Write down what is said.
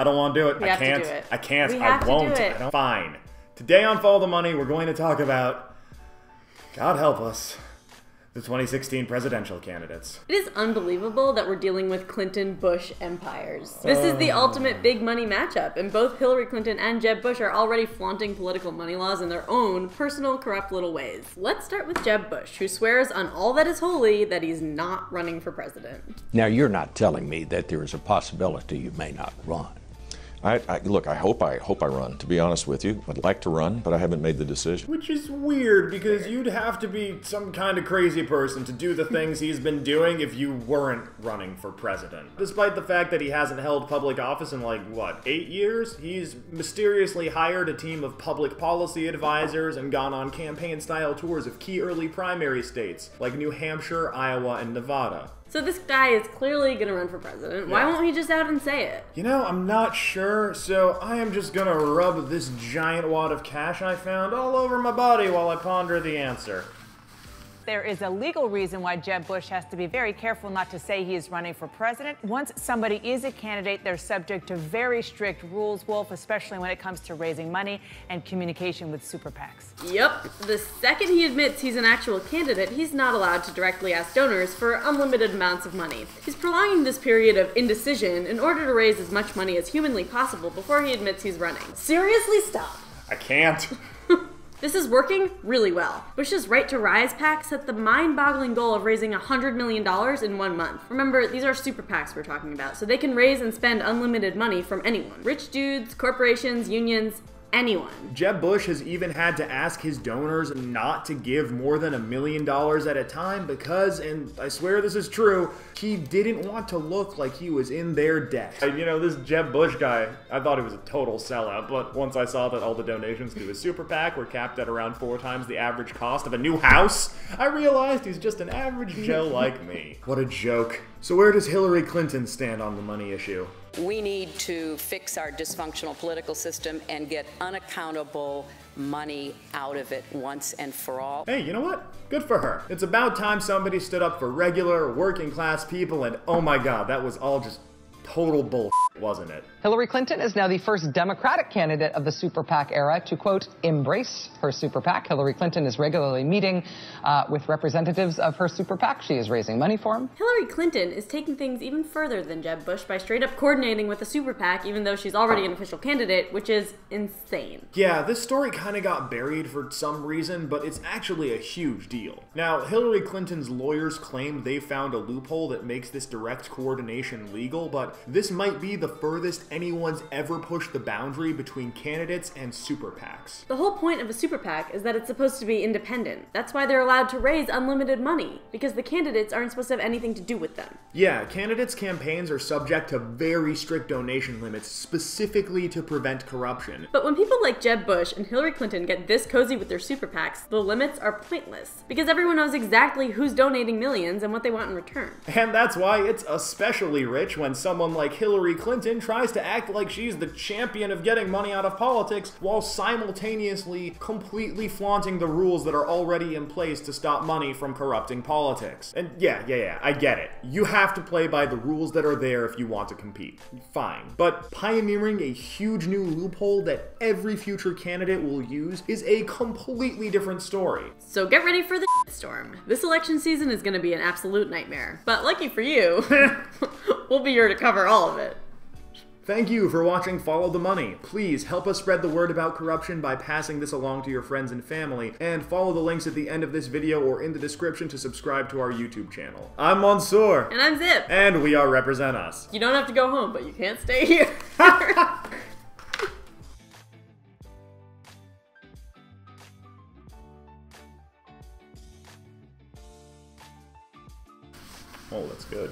I don't want to do it. I can't. I can't. I won't. I don't. Fine. Today on Follow the Money, we're going to talk about, God help us, the 2016 presidential candidates. It is unbelievable that we're dealing with Clinton-Bush empires. This is the ultimate big money matchup, and both Hillary Clinton and Jeb Bush are already flaunting political money laws in their own personal, corrupt little ways. Let's start with Jeb Bush, who swears on all that is holy that he's not running for president. Now, you're not telling me that there is a possibility you may not run. Look, I hope I run, to be honest with you. I'd like to run, but I haven't made the decision. Which is weird, because you'd have to be some kind of crazy person to do the things he's been doing if you weren't running for president. Despite the fact that he hasn't held public office in like, what, 8 years? He's mysteriously hired a team of public policy advisors and gone on campaign-style tours of key early primary states, like New Hampshire, Iowa, and Nevada. So this guy is clearly gonna run for president. Why won't he just out and say it? You know, I'm not sure, so I am just gonna rub this giant wad of cash I found all over my body while I ponder the answer. There is a legal reason why Jeb Bush has to be very careful not to say he is running for president. Once somebody is a candidate, they're subject to very strict rules, Wolf, especially when it comes to raising money and communication with SuperPACs. Yep. The second he admits he's an actual candidate, he's not allowed to directly ask donors for unlimited amounts of money. He's prolonging this period of indecision in order to raise as much money as humanly possible before he admits he's running. Seriously, stop. I can't. This is working really well. Bush's Right to Rise PAC set the mind-boggling goal of raising $100 million in 1 month. Remember, these are super PACs we're talking about, so they can raise and spend unlimited money from anyone. Rich dudes, corporations, unions, anyone. Jeb Bush has even had to ask his donors not to give more than $1 million at a time because, and I swear this is true, he didn't want to look like he was in their debt. You know, this Jeb Bush guy, I thought he was a total sellout, but once I saw that all the donations to his super PAC were capped at around 4 times the average cost of a new house, I realized he's just an average Joe like me. What a joke. So where does Hillary Clinton stand on the money issue? We need to fix our dysfunctional political system and get unaccountable money out of it once and for all. Hey, you know what? Good for her. It's about time somebody stood up for regular, working class people, and oh my god, that was all just total bull, wasn't it? Hillary Clinton is now the first Democratic candidate of the super PAC era to, quote, embrace her super PAC. Hillary Clinton is regularly meeting with representatives of her super PAC. She is raising money for him. Hillary Clinton is taking things even further than Jeb Bush by straight up coordinating with the super PAC, even though she's already an official candidate, which is insane. Yeah, this story kind of got buried for some reason, but it's actually a huge deal. Now, Hillary Clinton's lawyers claim they found a loophole that makes this direct coordination legal, but this might be the furthest anyone's ever pushed the boundary between candidates and super PACs. The whole point of a super PAC is that it's supposed to be independent. That's why they're allowed to raise unlimited money, because the candidates aren't supposed to have anything to do with them. Yeah, candidates' campaigns are subject to very strict donation limits, specifically to prevent corruption. But when people like Jeb Bush and Hillary Clinton get this cozy with their super PACs, the limits are pointless, because everyone knows exactly who's donating millions and what they want in return. And that's why it's especially rich when someone like Hillary Clinton tries to act like she's the champion of getting money out of politics while simultaneously completely flaunting the rules that are already in place to stop money from corrupting politics. And yeah, I get it. You have to play by the rules that are there if you want to compete. Fine. But pioneering a huge new loophole that every future candidate will use is a completely different story. So get ready for the storm. This election season is going to be an absolute nightmare. But lucky for you, we'll be here to cover all of it. Thank you for watching Follow the Money. Please help us spread the word about corruption by passing this along to your friends and family, and follow the links at the end of this video or in the description to subscribe to our YouTube channel. I'm Mansoor. And I'm Zip. And we are Represent Us. You don't have to go home, but you can't stay here. Oh, that's good.